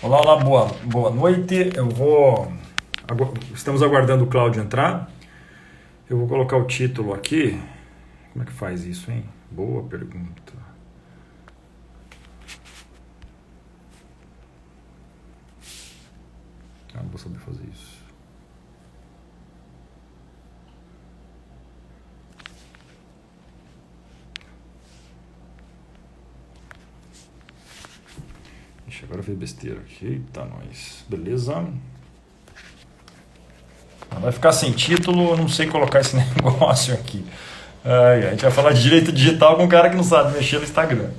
Olá, olá, boa noite. Estamos aguardando o Cláudio entrar. Eu vou colocar o título aqui. Como é que faz isso, hein? Boa pergunta. Não vou saber fazer isso. Ixi, agora fez besteira aqui. Eita, nós. Beleza. Vai ficar sem título, eu não sei colocar esse negócio aqui. A gente vai falar de direito digital com um cara que não sabe mexer no Instagram.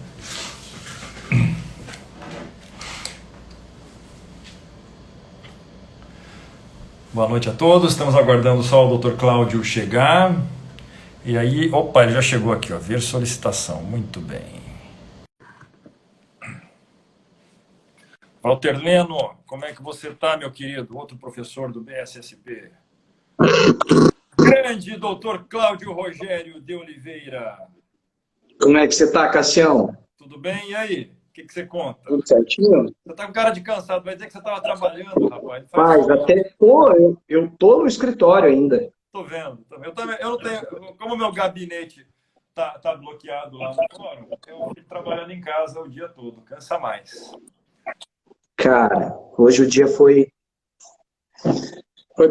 Boa noite a todos. Estamos aguardando só o Dr. Cláudio chegar. E aí, opa, ele já chegou aqui, ó. Ver solicitação. Muito bem. Walter Leno, como é que você está, meu querido? Outro professor do BSSP. Grande doutor Cláudio Rogério de Oliveira. Como é que você tá, Cassião? Tudo bem? E aí? O que você conta? Tudo certinho? Você tá com cara de cansado, vai dizer que você estava trabalhando, rapaz. Não faz Paz, isso não. até tô, eu tô no escritório ainda. Tô vendo. Eu também, eu não tenho, como meu gabinete tá bloqueado lá no fórum, eu fico trabalhando em casa o dia todo, cansa mais. Cara, hoje o dia foi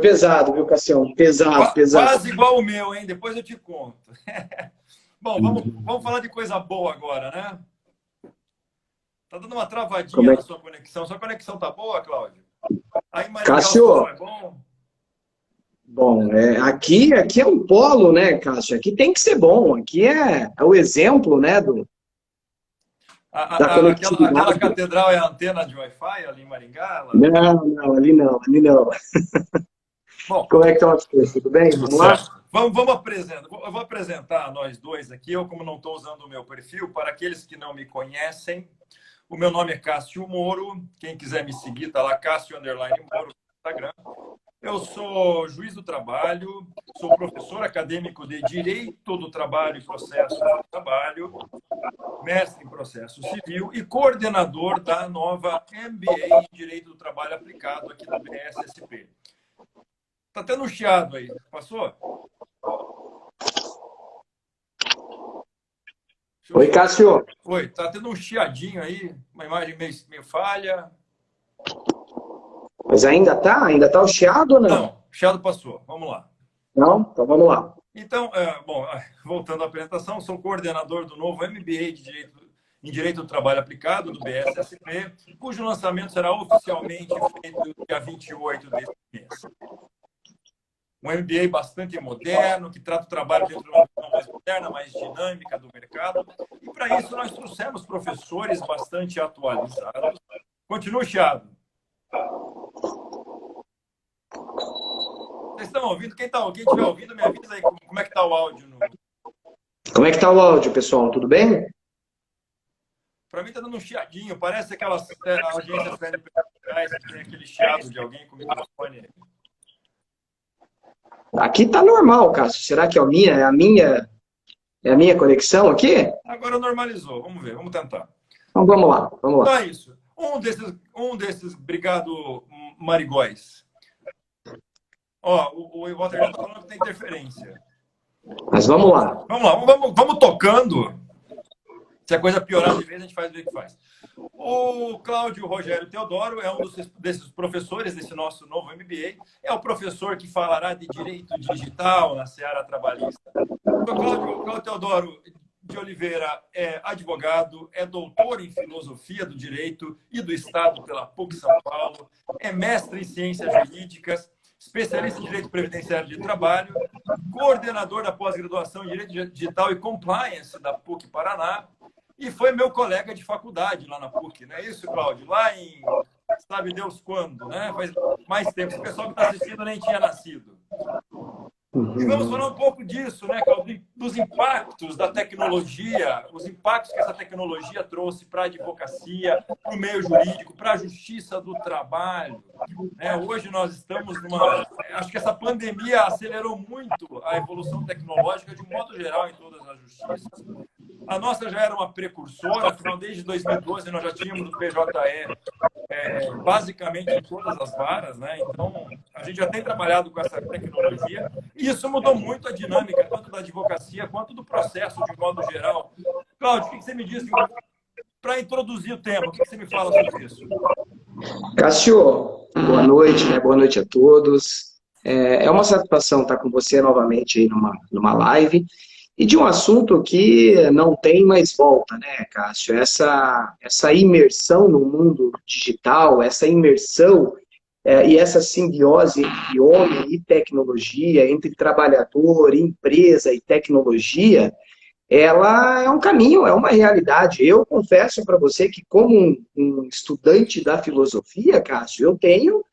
pesado, viu, Cassião? Pesado, pesado. Quase igual o meu, hein? Depois eu te conto. Bom, vamos falar de coisa boa agora, né? Tá dando uma travadinha Como é na que... sua conexão. Sua conexão tá boa, Cláudio? Aí em Maringá o sinal Cássio, é bom? bom, aqui é um polo, né, Cássio? Aqui tem que ser bom. Aqui é o exemplo, né, da Aquela conectividade. catedral é a antena de Wi-Fi ali em Maringá? Não, não, ali não, ali não. Bom, Como é que estão as coisas? Tudo bem? tudo Vamos lá? certo. Vamos apresentar. Eu vou apresentar nós dois aqui. Eu, como não estou usando o meu perfil, para aqueles que não me conhecem, o meu nome é Cássio Moro. Quem quiser me seguir, tá lá, Cássio Underline Moro no Instagram. Eu sou juiz do trabalho, sou professor acadêmico de Direito do Trabalho e Processo do Trabalho, mestre em Processo Civil e coordenador da nova MBA em Direito do Trabalho Aplicado aqui do BSSP. Tá tendo um chiado aí, passou? Oi, Cássio. Oi, tá tendo um chiadinho aí, uma imagem meio falha. Mas ainda tá o chiado ou não? Não, chiado passou, vamos lá. Não? Então vamos lá. Então, bom, voltando à apresentação, sou coordenador do novo MBA em Direito do Trabalho Aplicado, do BSSP, cujo lançamento será oficialmente feito no dia 28 deste mês. Um MBA bastante moderno, que trata o trabalho dentro de uma visão mais moderna, mais dinâmica do mercado. E para isso nós trouxemos professores bastante atualizados. Continua chiado. Vocês estão ouvindo? Quem estiver ouvindo, me avisa aí como é que está o áudio. Como é que tá o áudio, pessoal? Tudo bem? Para mim está dando um chiadinho. Parece aquelas audiências presidenciais que tem aquele chiado de alguém com o microfone. Aqui tá normal, Cássio. Será que é a minha conexão aqui? Agora normalizou. Vamos ver, vamos tentar. Então vamos lá, vamos Então lá. é isso. Obrigado, Marigóis. Ó, o Walter já está falando que tem interferência. Mas vamos lá. Vamos lá, vamos tocando. Se a coisa piorar de vez, a gente faz o que faz. O Cláudio Rogério Teodoro é um desses professores desse nosso novo MBA. É o professor que falará de direito digital na seara trabalhista. O Cláudio Teodoro de Oliveira é advogado, é doutor em filosofia do direito e do Estado pela PUC São Paulo, é mestre em ciências jurídicas, especialista em direito previdenciário de trabalho, coordenador da pós-graduação em direito digital e compliance da PUC Paraná, e foi meu colega de faculdade lá na PUC, não é isso, Cláudio? Lá em, sabe Deus quando, né? Faz mais tempo. Esse pessoal que está assistindo nem tinha nascido. E vamos falar um pouco disso, né, Cláudio? Dos impactos da tecnologia, os impactos que essa tecnologia trouxe para a advocacia, para o meio jurídico, para a justiça do trabalho. Hoje nós estamos numa... Acho que essa pandemia acelerou muito a evolução tecnológica de um modo geral em todas as justiças. A nossa já era uma precursora, afinal, desde 2012 nós já tínhamos o PJE basicamente em todas as varas, né? Então, a gente já tem trabalhado com essa tecnologia e isso mudou muito a dinâmica, tanto da advocacia quanto do processo de modo geral. Cláudio, o que você me diz para introduzir o tema? O que você me fala sobre isso? Cássio, boa noite, né? Boa noite a todos. É uma satisfação estar com você novamente aí numa live e de um assunto que não tem mais volta, né, Cássio? Essa imersão no mundo digital, essa imersão e essa simbiose entre homem e tecnologia, entre trabalhador, empresa e tecnologia, ela é um caminho, é uma realidade. Eu confesso para você que, como um estudante da filosofia, Cássio, eu tenho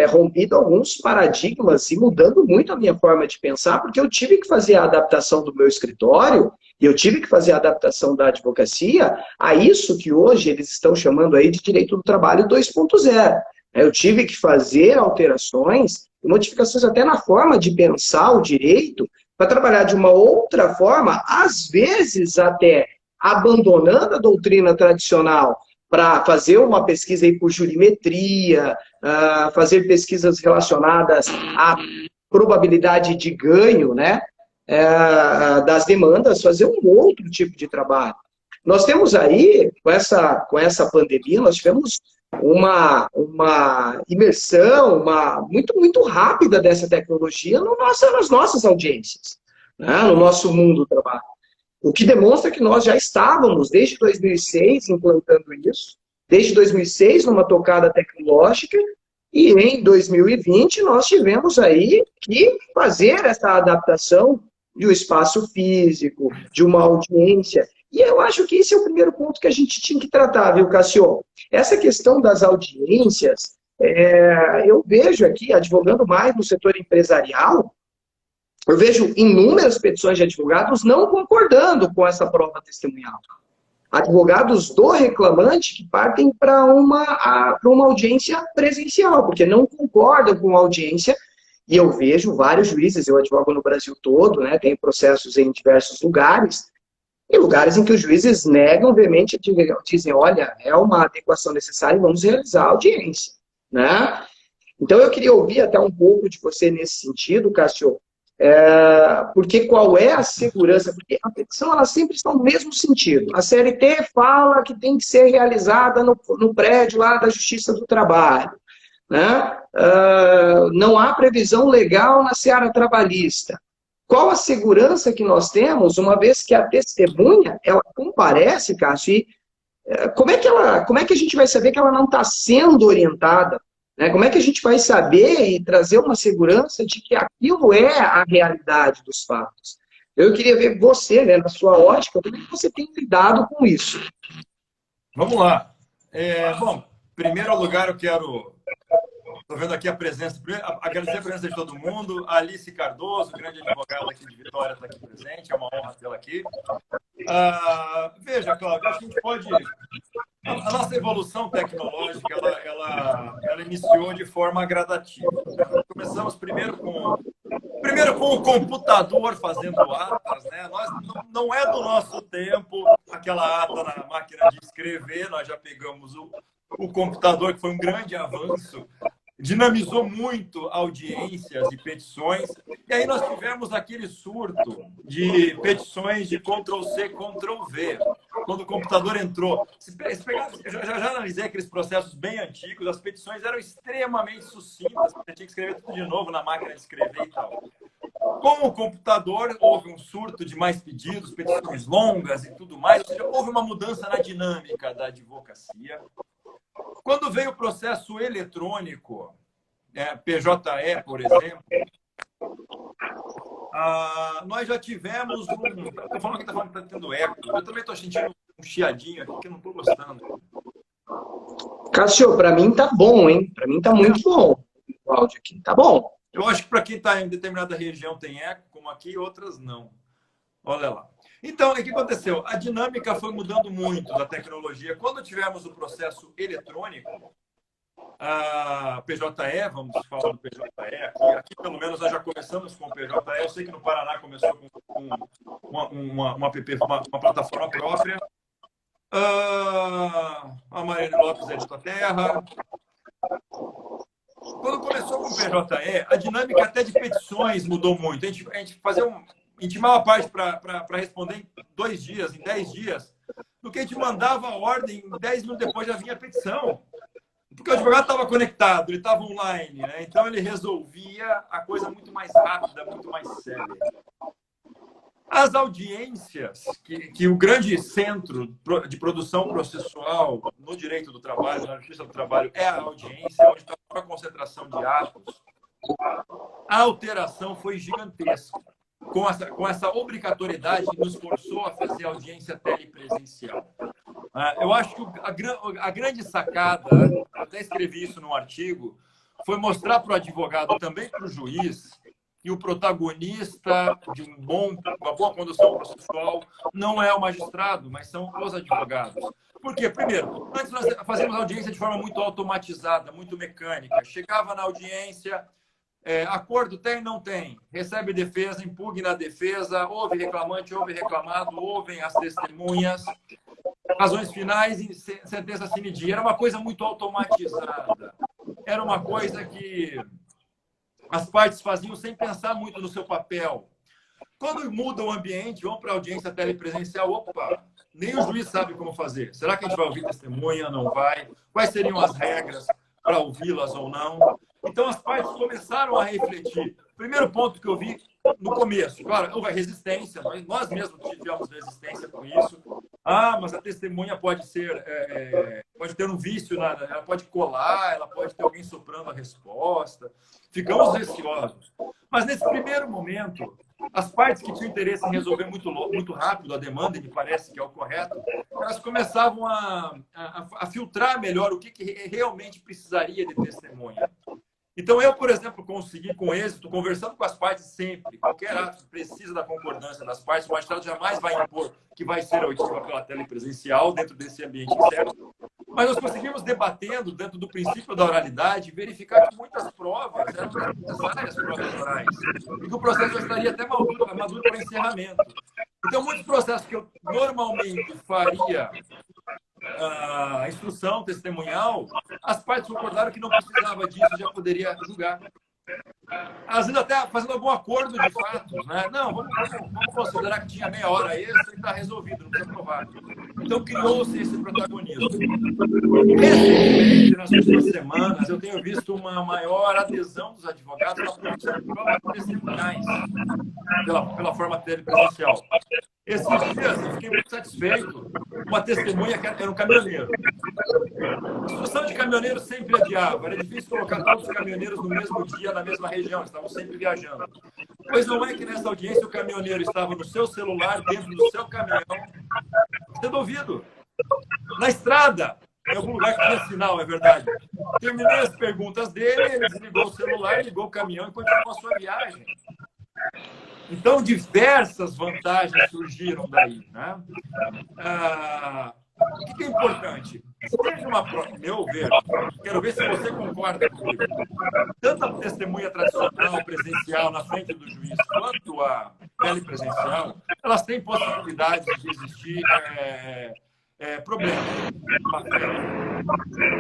rompido alguns paradigmas e mudando muito a minha forma de pensar, porque eu tive que fazer a adaptação do meu escritório e eu tive que fazer a adaptação da advocacia a isso que hoje eles estão chamando aí de direito do trabalho 2.0. Eu tive que fazer alterações e modificações até na forma de pensar o direito para trabalhar de uma outra forma, às vezes até abandonando a doutrina tradicional para fazer uma pesquisa aí por jurimetria, fazer pesquisas relacionadas à probabilidade de ganho, né, das demandas, fazer um outro tipo de trabalho. Nós temos aí, com essa pandemia, nós tivemos uma imersão muito rápida dessa tecnologia nas nossas audiências, né, no nosso mundo do trabalho. O que demonstra que nós já estávamos, desde 2006, implantando isso, desde 2006, numa tocada tecnológica, e em 2020 nós tivemos aí que fazer essa adaptação de um espaço físico, de uma audiência. E eu acho que esse é o primeiro ponto que a gente tinha que tratar, viu, Cassio? Essa questão das audiências, eu vejo aqui, advogando mais no setor empresarial, eu vejo inúmeras petições de advogados não concordando com essa prova testemunhal. Advogados do reclamante que partem para uma audiência presencial, porque não concordam com a audiência. E eu vejo vários juízes, eu advogo no Brasil todo, né, tenho processos em diversos lugares, e lugares em que os juízes negam veemente, dizem, olha, é uma adequação necessária e vamos realizar a audiência, né? Então eu queria ouvir até um pouco de você nesse sentido, Cássio, porque qual é a segurança? Porque a petição ela sempre está no mesmo sentido. A CLT fala que tem que ser realizada no prédio lá da Justiça do Trabalho, né? Não há previsão legal na seara trabalhista. Qual a segurança que nós temos, uma vez que a testemunha ela comparece, Cássio, e como é que a gente vai saber que ela não está sendo orientada? Né? Como é que a gente vai saber e trazer uma segurança de que aquilo é a realidade dos fatos? Eu queria ver você, né, na sua ótica, como é que você tem lidado com isso? Vamos lá. Bom, em primeiro lugar, eu quero... Estou vendo aqui a presença, agradecer a presença de todo mundo. A Alice Cardoso, grande advogada aqui de Vitória, está aqui presente, é uma honra tê-la aqui. Veja, Cláudio, acho que a gente pode... A nossa evolução tecnológica, ela iniciou de forma gradativa. Começamos primeiro com o computador fazendo atas, né? Não é do nosso tempo aquela ata na máquina de escrever, nós já pegamos o computador, que foi um grande avanço, dinamizou muito audiências e petições, e aí nós tivemos aquele surto de petições de Ctrl+C, Ctrl+V, quando o computador entrou. Já analisei aqueles processos bem antigos, as petições eram extremamente sucintas, você tinha que escrever tudo de novo na máquina de escrever e tal. Com o computador, houve um surto de mais pedidos, petições longas e tudo mais, ou seja, houve uma mudança na dinâmica da advocacia. Quando veio o processo eletrônico, PJE, por exemplo, nós já tivemos Estou falando que está tendo eco. Eu também estou sentindo um chiadinho aqui que eu não estou gostando. Cássio, para mim tá bom, hein? Para mim tá muito bom o áudio aqui. Tá bom. Eu acho que para quem está em determinada região tem eco, como aqui, e outras não. Olha lá. Então, o que aconteceu? A dinâmica foi mudando muito da tecnologia. Quando tivemos o processo eletrônico, A PJE, vamos falar do PJE. Aqui, pelo menos, nós já começamos com o PJE. Eu sei que no Paraná começou com uma plataforma própria. A Mariane Lopes é de tua terra. Quando começou com o PJE, a dinâmica até de petições mudou muito. A gente intimava a parte para responder em 2 dias, em 10 dias, do que a gente mandava a ordem, 10 minutos depois já vinha a petição. Porque o advogado estava conectado, ele estava online, né? Então ele resolvia a coisa muito mais rápida, muito mais séria. As audiências, que o grande centro de produção processual no direito do trabalho, na justiça do trabalho, é a audiência, onde está a concentração de atos, a alteração foi gigantesca. Com essa obrigatoriedade, nos forçou a fazer audiência telepresencial. Eu acho que a grande sacada, até escrevi isso num artigo, foi mostrar para o advogado, também para o juiz, que o protagonista de uma boa condução processual não é o magistrado, mas são os advogados. Por quê? Primeiro, antes nós fazíamos audiência de forma muito automatizada, muito mecânica. Chegava na audiência, acordo tem, não tem. Recebe defesa, impugna a defesa, ouve reclamante, ouve reclamado, ouvem as testemunhas, razões finais e sentença sine die. Era uma coisa muito automatizada. Era uma coisa que as partes faziam sem pensar muito no seu papel. Quando muda o ambiente, vão para a audiência telepresencial, opa, nem o juiz sabe como fazer. Será que a gente vai ouvir testemunha? Não vai? Quais seriam as regras para ouvi-las ou não? Então, as partes começaram a refletir. Primeiro ponto que eu vi no começo, claro, houve resistência, nós mesmos tivemos resistência com isso. Mas a testemunha pode ter um vício, ela pode colar, ela pode ter alguém soprando a resposta. Ficamos receosos. Mas nesse primeiro momento, as partes que tinham interesse em resolver muito rápido a demanda, e me parece que é o correto, elas começavam a filtrar melhor o que realmente precisaria de testemunha. Então, eu, por exemplo, consegui com êxito, conversando com as partes sempre, qualquer ato que precisa da concordância das partes, o magistrado jamais vai impor que vai ser a oitiva pela telepresencial dentro desse ambiente certo. Mas nós conseguimos, debatendo dentro do princípio da oralidade, verificar que muitas provas eram necessárias, provas orais, e que o processo já estaria até maduro para encerramento. Então, muitos processos que eu normalmente faria a instrução testemunhal, as partes concordaram que não precisava disso, já poderia julgar. Às vezes até fazendo algum acordo de fatos, né? Não, vamos considerar que tinha meia hora extra e está resolvido, não precisa provar. Então criou-se esse protagonismo. Recentemente, nas últimas semanas, eu tenho visto uma maior adesão dos advogados na produção de provas testemunhais pela forma telepresencial. Esses dias eu fiquei muito satisfeito. Uma testemunha que era um caminhoneiro. A instrução de caminhoneiro sempre adiava. Era difícil colocar todos os caminhoneiros no mesmo dia, na mesma região. Estavam sempre viajando. Pois não é que nessa audiência o caminhoneiro estava no seu celular, dentro do seu caminhão, sendo ouvido. Na estrada, em algum lugar que tinha sinal, é verdade. Terminei as perguntas dele, ele desligou o celular, ligou o caminhão e continuou a sua viagem. Então, diversas vantagens surgiram daí, né? O que é importante? Seja uma prova, meu ver, quero ver se você concorda comigo. Tanto a testemunha tradicional, presencial, na frente do juiz, quanto a telepresencial, elas têm possibilidade de existir problemas.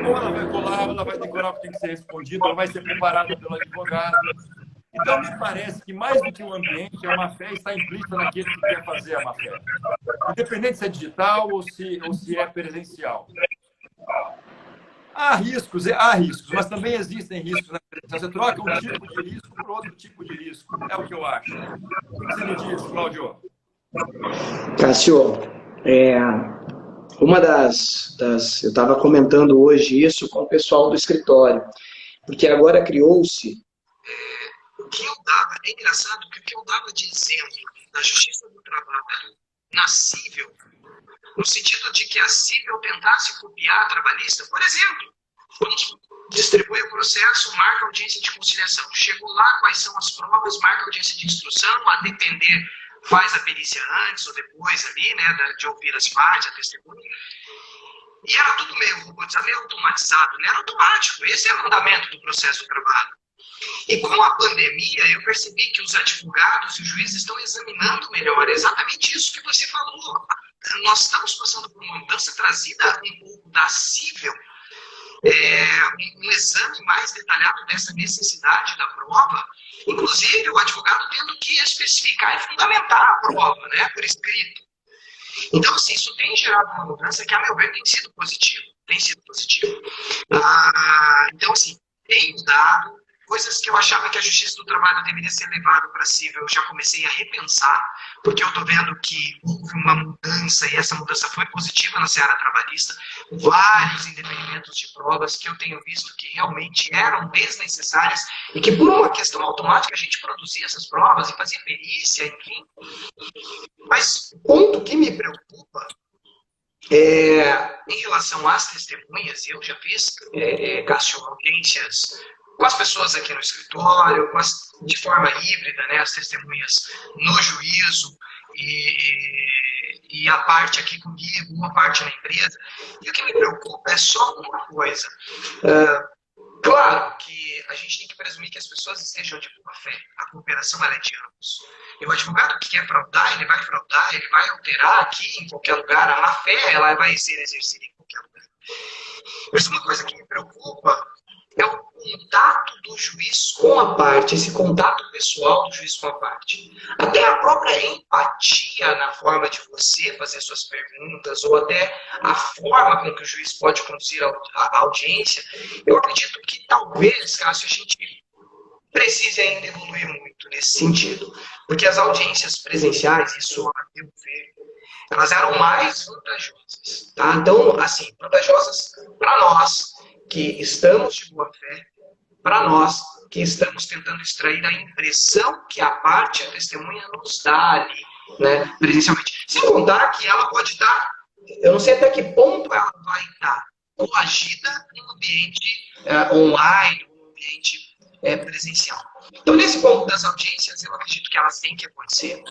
Ou ela vai colar, ou ela vai decorar o que tem que ser respondido, ela vai ser preparada pelo advogado. Então, me parece que, mais do que o ambiente, a má-fé está implícita naquele que quer fazer a má-fé. Independente se é digital ou se é presencial. Há riscos, mas também existem riscos na presencial. Você troca um tipo de risco por outro tipo de risco. É o que eu acho. O que você me diz, Cláudio? Cássio, uma das... Eu estava comentando hoje isso com o pessoal do escritório, porque agora criou-se... O que eu dava, é engraçado que o que eu dava de exemplo da Justiça do Trabalho na cível, no sentido de que a cível tentasse copiar a trabalhista, por exemplo, distribui o processo, marca a audiência de conciliação. Chegou lá, quais são as provas, marca a audiência de instrução, a depender, faz a perícia antes ou depois ali, né, de ouvir as partes, a testemunha. E era tudo meio robotizado, meio automatizado, né? Era automático. Esse é o andamento do processo do trabalho. E com a pandemia, eu percebi que os advogados e os juízes estão examinando melhor exatamente isso que você falou. Nós estamos passando por uma mudança trazida um pouco da cível, um exame mais detalhado dessa necessidade da prova, inclusive o advogado tendo que especificar e fundamentar a prova, né, por escrito. Então, assim, isso tem gerado uma mudança que, a meu ver, tem sido positivo. Tem sido positivo. Então, assim, tem mudado. Coisas que eu achava que a Justiça do Trabalho deveria ser levada para cível, eu já comecei a repensar, porque eu estou vendo que houve uma mudança, e essa mudança foi positiva na seara trabalhista, vários indeperimentos de provas que eu tenho visto que realmente eram desnecessárias, e que por uma questão automática a gente produzia essas provas e fazia perícia, enfim. Mas o ponto que me preocupa em relação às testemunhas, eu já fiz, Cássio, audiências com as pessoas aqui no escritório, de forma híbrida, né, as testemunhas no juízo e a parte aqui comigo, uma parte na empresa. E o que me preocupa é só uma coisa. Claro que a gente tem que presumir que as pessoas estejam de boa fé. A cooperação ela é de ambos. E o advogado que quer fraudar, ele vai alterar aqui em qualquer lugar. A má-fé ela vai ser exercida em qualquer lugar. Mas uma coisa que me preocupa é o contato do juiz com a parte, esse contato pessoal do juiz com a parte. Até a própria empatia na forma de você fazer suas perguntas, ou até a forma com que o juiz pode conduzir a audiência. Eu acredito que talvez, Cássio, a gente precise ainda evoluir muito nesse sentido. Porque as audiências presenciais, isso a meu ver, elas eram mais vantajosas. Tá? Então, assim, vantajosas para nós, que estamos de boa fé, para nós que estamos tentando extrair a impressão que a parte, a testemunha, nos dá ali, né, presencialmente. Sem contar que ela pode estar, eu não sei até que ponto ela vai estar coagida no ambiente online, no ambiente presencial. Então, nesse ponto das audiências, eu acredito que elas têm que acontecer.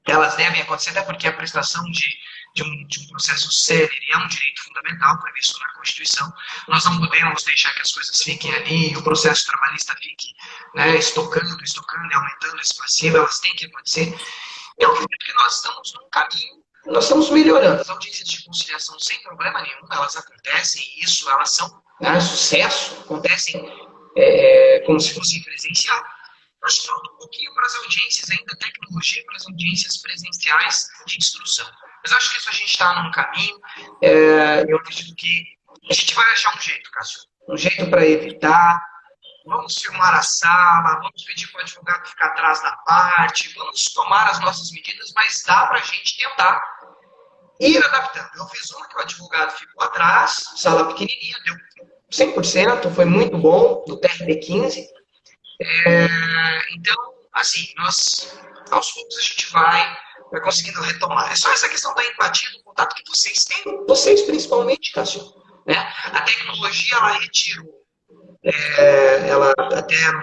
Elas devem acontecer até porque a prestação de um processo célere é um direito fundamental previsto na Constituição. Nós não podemos deixar que as coisas fiquem ali, o processo trabalhista fique, né, estocando e aumentando esse passivo. Elas têm que acontecer. Eu acredito que nós estamos num caminho, nós estamos melhorando. As audiências de conciliação sem problema nenhum, elas acontecem, isso, elas são, né, sucesso, acontecem como se fosse presencial. Mas falta um pouquinho para as audiências, ainda tecnologia para as audiências presenciais de instrução. Mas acho que isso a gente está num caminho. Eu acredito que a gente vai achar um jeito, Cássio. Um jeito para evitar. Vamos filmar a sala, vamos pedir para o advogado ficar atrás da parte, vamos tomar as nossas medidas, mas dá para a gente tentar ir adaptando. Eu fiz uma que o advogado ficou atrás, sala pequenininha, deu 100%, foi muito bom, no TRP15. Então, assim, nós, aos poucos, a gente vai conseguindo retomar. É só essa questão da empatia, do contato que vocês têm, vocês principalmente, Cássio. Né? A tecnologia, ela retirou, ela até um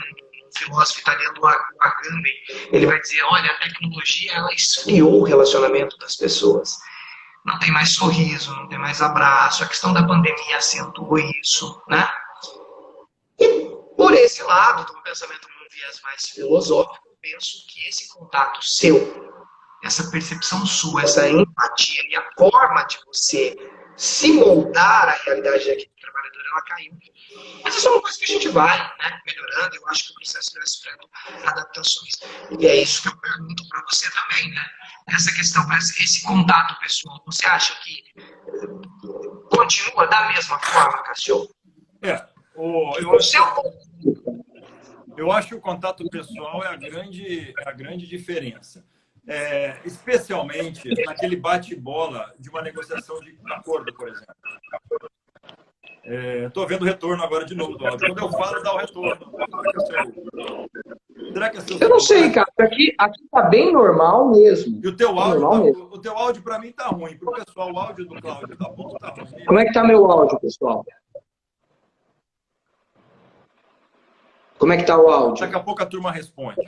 filósofo italiano, o Agamben, ele vai dizer, olha, a tecnologia, ela esfriou o relacionamento das pessoas. Não tem mais sorriso, não tem mais abraço, a questão da pandemia acentuou isso, né? E por esse lado, do pensamento num viés mais filosófico, eu penso que esse contato seu, essa percepção sua, essa empatia e a forma de você se moldar à realidade daquele trabalhador, ela caiu. Mas isso é uma coisa que a gente vai, né, melhorando. Eu acho que o processo vai sofrendo adaptações. E é isso que eu pergunto para você também, né? Essa questão, esse contato pessoal, você acha que continua da mesma forma, Cássio? Eu acho que o contato pessoal é a grande diferença. Especialmente naquele bate-bola de uma negociação de acordo, por exemplo. Estou vendo o retorno agora de novo do áudio. Quando eu falo, dá o retorno. Será que é seu? Eu não sei, cara. Aqui tá bem normal mesmo. E o teu áudio, o teu áudio para mim tá ruim. Para o pessoal, o áudio do Cláudio tá bom, tá ruim. Como é que tá meu áudio, pessoal? Como é que tá o áudio? Daqui a pouco a turma responde.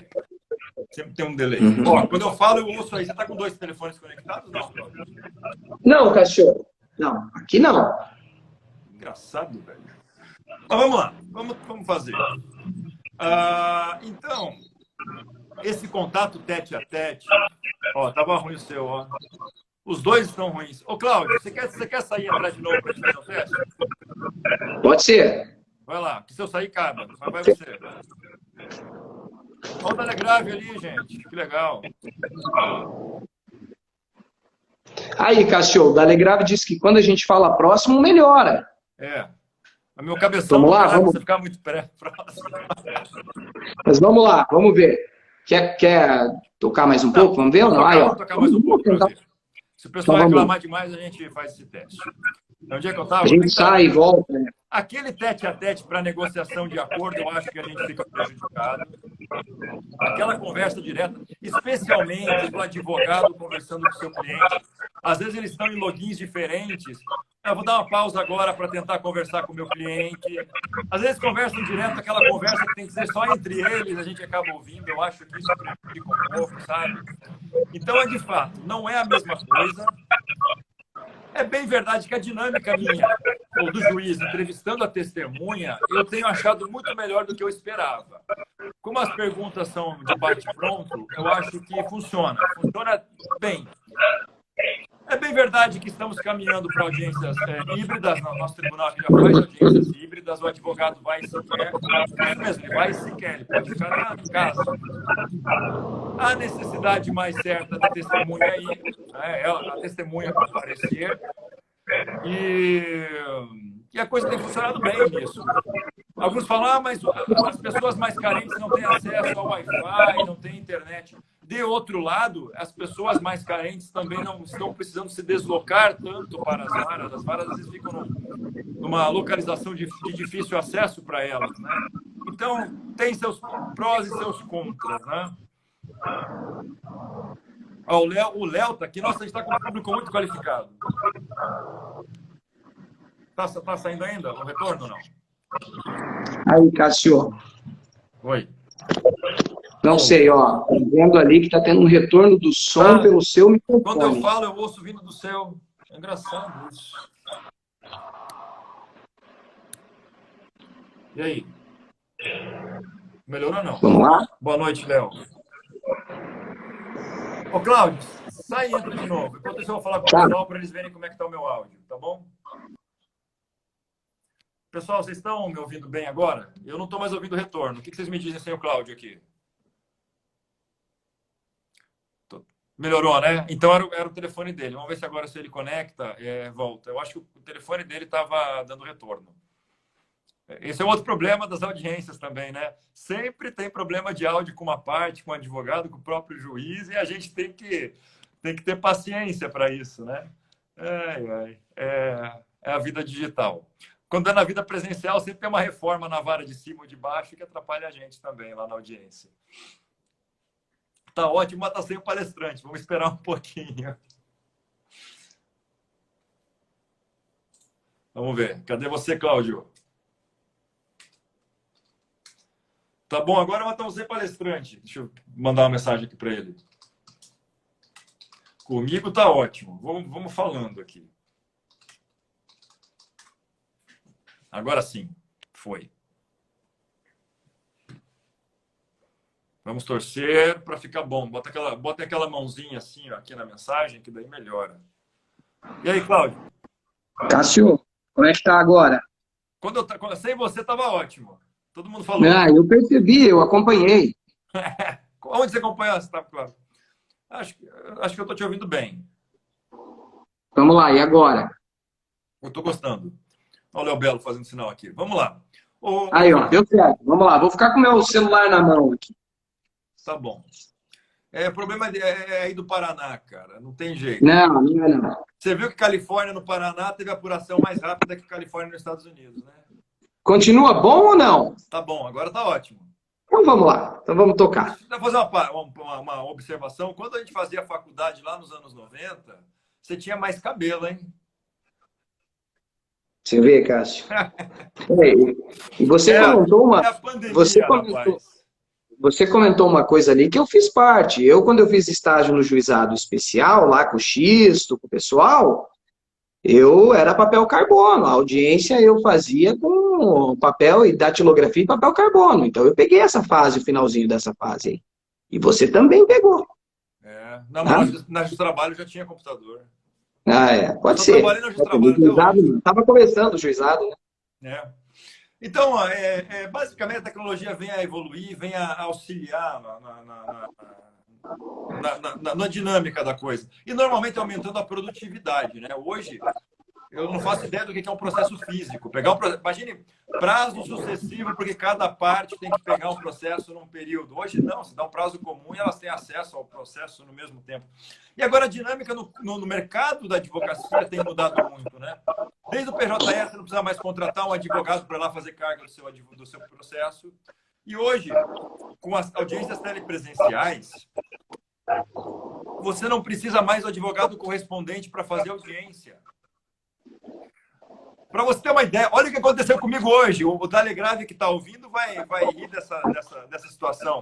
Sempre tem um delay. Uhum. Ó, quando eu falo, eu ouço aí. Você tá com 2 telefones conectados? Não, Cláudio? Não, Cássio. Não, aqui não. Engraçado, velho. Mas vamos lá, vamos fazer. Então, esse contato tete a tete, ó, tava ruim o seu, ó. Os dois estão ruins. Ô, Cláudio, você quer sair e entrar de novo para a gente fazer um teste? Pode ser. Vai lá, que se eu sair, acaba. Mas vai você. Olha o telegrave ali, gente. Que legal. Aí, Cássio, o Dalegrave disse que quando a gente fala próximo, melhora. É. Mas meu cabeção Vamos não lá, cabe vamos. você ficar muito próximo. Mas vamos lá, vamos ver. Quer tocar mais um pouco? Vamos ver ou não? Aí, ó. Vamos tocar mais um pouco para ver. Se o pessoal Então, reclamar demais, a gente faz esse teste. Onde é que eu estava? A gente sai e volta, né? Aquele tete a tete para negociação de acordo, eu acho que a gente fica prejudicado. Aquela conversa direta, especialmente do advogado conversando com o seu cliente. Às vezes eles estão em logins diferentes. Eu vou dar uma pausa agora para tentar conversar com o meu cliente. Às vezes conversam direto, aquela conversa que tem que ser só entre eles, a gente acaba ouvindo. Eu acho que isso prejudica um pouco, sabe? Então, de fato, não é a mesma coisa. É bem verdade que a dinâmica minha, ou do juiz, entrevistando a testemunha, eu tenho achado muito melhor do que eu esperava. Como as perguntas são de bate-pronto, eu acho que funciona. Funciona bem. É bem verdade que estamos caminhando para audiências híbridas. No nosso tribunal já faz audiências híbridas. O advogado vai se quer. Isso mesmo, ele vai se quer. Ele pode ficar em casa. A necessidade mais certa da testemunha aí, né, a testemunha comparecer. E a coisa tem funcionado bem nisso. Alguns falam, mas as pessoas mais carentes não têm acesso ao Wi-Fi, não têm internet. De outro lado, as pessoas mais carentes também não estão precisando se deslocar tanto para as varas. As varas, às vezes, ficam numa localização de difícil acesso para elas, né? Então, tem seus prós e seus contras, né? Ó, o Léo tá aqui. Nossa, a gente está com um público muito qualificado. Tá saindo ainda o retorno ou não? Aí, Cássio. Oi. Não sei, ó. Tô vendo ali que tá tendo um retorno do som pelo seu microfone. Quando eu falo, eu ouço vindo do seu. É engraçado isso. E aí? Melhorou ou não? Vamos lá? Boa noite, Léo. Ô, Cláudio, sai e entra de novo. Enquanto isso, eu vou falar com o pessoal para eles verem como é que tá o meu áudio, tá bom? Pessoal, vocês estão me ouvindo bem agora? Eu não estou mais ouvindo o retorno. O que vocês me dizem sem o Cláudio aqui? Melhorou, né? Então era o telefone dele. Vamos ver se agora se ele conecta, volta. Eu acho que o telefone dele estava dando retorno. Esse é outro problema das audiências também, né? Sempre tem problema de áudio com uma parte, com o advogado, com o próprio juiz, e a gente tem que ter paciência para isso, né? É a vida digital. Quando é na vida presencial, sempre tem uma reforma na vara de cima ou de baixo que atrapalha a gente também lá na audiência. Tá ótimo, mas tá sem o palestrante. Vamos esperar um pouquinho. Vamos ver. Cadê você, Cláudio? Tá bom, agora nós estamos sem palestrante. Deixa eu mandar uma mensagem aqui para ele. Comigo tá ótimo. Vamos falando aqui. Agora sim, foi. Vamos torcer para ficar bom. Bota aquela mãozinha assim, ó, aqui na mensagem, que daí melhora. E aí, Cláudio? Cássio, como é que tá agora? Sem você estava ótimo. Todo mundo falou. Eu percebi, eu acompanhei. Onde você acompanhou? Você tá, claro. Acho que eu estou te ouvindo bem. Vamos lá, e agora? Eu estou gostando. Olha o Léo Belo fazendo sinal aqui. Vamos lá. Aí, ó, deu certo. Vamos lá, vou ficar com o meu celular na mão aqui. Tá bom. O problema é aí do Paraná, cara. Não tem jeito. Não. Você viu que Califórnia no Paraná teve apuração mais rápida que Califórnia nos Estados Unidos, né? Continua bom ou não? Tá bom, agora tá ótimo. Então vamos lá, então vamos tocar. Deixa eu fazer uma observação. Quando a gente fazia faculdade lá nos anos 90, você tinha mais cabelo, hein? Você vê, Cássio? E você comentou uma... Pandemia, você comentou uma coisa ali que eu fiz parte. Quando eu fiz estágio no juizado especial, lá com o Xisto, com o pessoal, Eu era papel carbono, a audiência eu fazia com papel e datilografia e papel carbono. Então eu peguei essa fase, o finalzinho dessa fase aí. E você também pegou. Não, Tá? mas na Justa Trabalho já tinha computador. Ah, é. Eu Pode só ser. trabalhei na Justa Trabalho até hoje. Estava começando o juizado, né? É. Então, basicamente, a tecnologia vem a evoluir, vem a auxiliar na dinâmica da coisa. E, normalmente, aumentando a produtividade. Né? Hoje, eu não faço ideia do que é um processo físico. Imagine prazo sucessivo, porque cada parte tem que pegar um processo num período. Hoje, não. Se dá um prazo comum e elas têm acesso ao processo no mesmo tempo. E agora, a dinâmica no mercado da advocacia tem mudado muito. Né? Desde o PJE, você não precisa mais contratar um advogado para ir lá fazer carga do seu processo. E hoje, com as audiências telepresenciais, você não precisa mais do advogado correspondente para fazer audiência. Para você ter uma ideia, olha o que aconteceu comigo hoje. O Telegrave que está ouvindo vai rir dessa situação.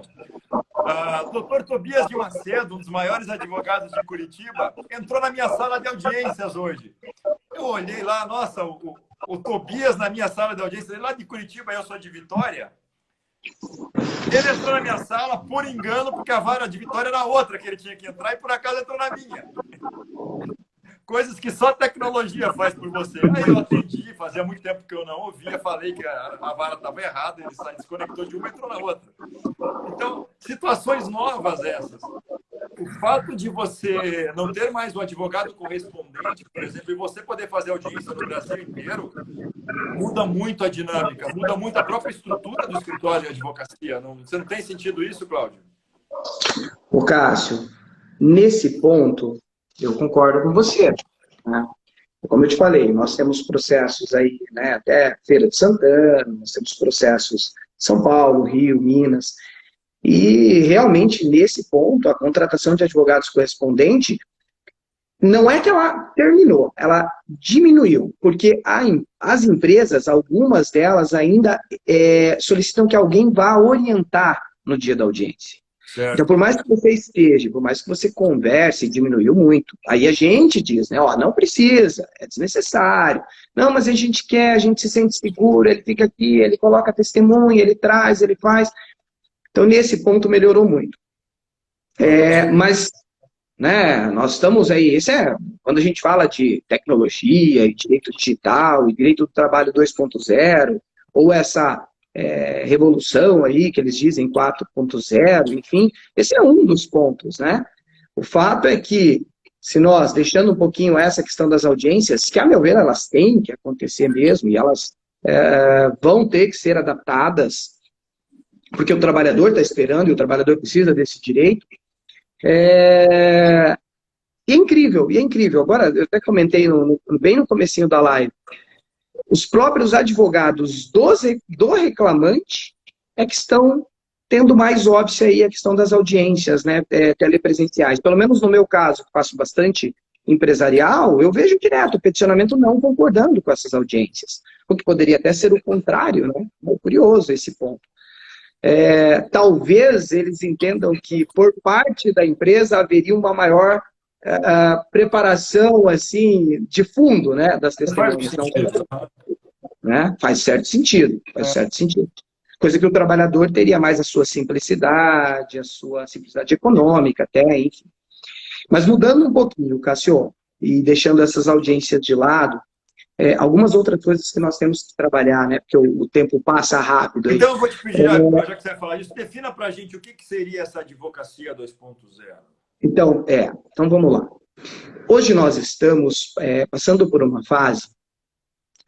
Dr. Tobias de Macedo, um dos maiores advogados de Curitiba, entrou na minha sala de audiências hoje. Eu olhei lá, nossa, o Tobias na minha sala de audiência, ele lá de Curitiba, eu sou de Vitória. Ele entrou na minha sala por engano, porque a vara de Vitória era outra que ele tinha que entrar e por acaso entrou na minha. Coisas que só tecnologia faz por você. Aí eu atendi, fazia muito tempo que eu não ouvia, falei que a vara estava errada, ele desconectou de uma e entrou na outra. Então, situações novas essas. O fato de você não ter mais o advogado correspondente, por exemplo, e você poder fazer audiência no Brasil inteiro, muda muito a dinâmica, muda muito a própria estrutura do escritório de advocacia. Você não tem sentido isso, Cláudio? Ô, Cássio, nesse ponto, eu concordo com você. Né? Como eu te falei, nós temos processos aí, né, até Feira de Santana, nós temos processos São Paulo, Rio, Minas, e realmente nesse ponto, a contratação de advogados correspondente não é que ela terminou, ela diminuiu, porque as empresas, algumas delas ainda solicitam que alguém vá orientar no dia da audiência. Certo. Então, por mais que você esteja, por mais que você converse, diminuiu muito. Aí a gente diz, né, ó, não precisa, é desnecessário. Não, mas a gente quer, a gente se sente seguro, ele fica aqui, ele coloca testemunha, ele traz, ele faz. Então, nesse ponto, melhorou muito. Mas, né, nós estamos aí, quando a gente fala de tecnologia, e direito digital, e direito do trabalho 2.0, ou essa revolução aí, que eles dizem 4.0, enfim, esse é um dos pontos, né? O fato é que, se nós, deixando um pouquinho essa questão das audiências, que a meu ver elas têm que acontecer mesmo, e elas vão ter que ser adaptadas, porque o trabalhador está esperando, e o trabalhador precisa desse direito, e é incrível. Agora, eu até comentei bem no comecinho da live, os próprios advogados do reclamante é que estão tendo mais óbice aí a questão das audiências, né, telepresenciais. Pelo menos no meu caso, que faço bastante empresarial, eu vejo direto o peticionamento não concordando com essas audiências. O que poderia até ser o contrário, né? É curioso esse ponto. Talvez eles entendam que, por parte da empresa, haveria uma maior preparação assim, de fundo, né, das testemunhas. Né? Faz certo sentido. Coisa que o trabalhador teria mais a sua simplicidade econômica até, enfim. Mas mudando um pouquinho, Cássio, e deixando essas audiências de lado, algumas outras coisas que nós temos que trabalhar, né? Porque o tempo passa rápido. Então, eu vou te pedir, já que você vai falar isso, defina para a gente o que seria essa advocacia 2.0. Então vamos lá. Hoje nós estamos passando por uma fase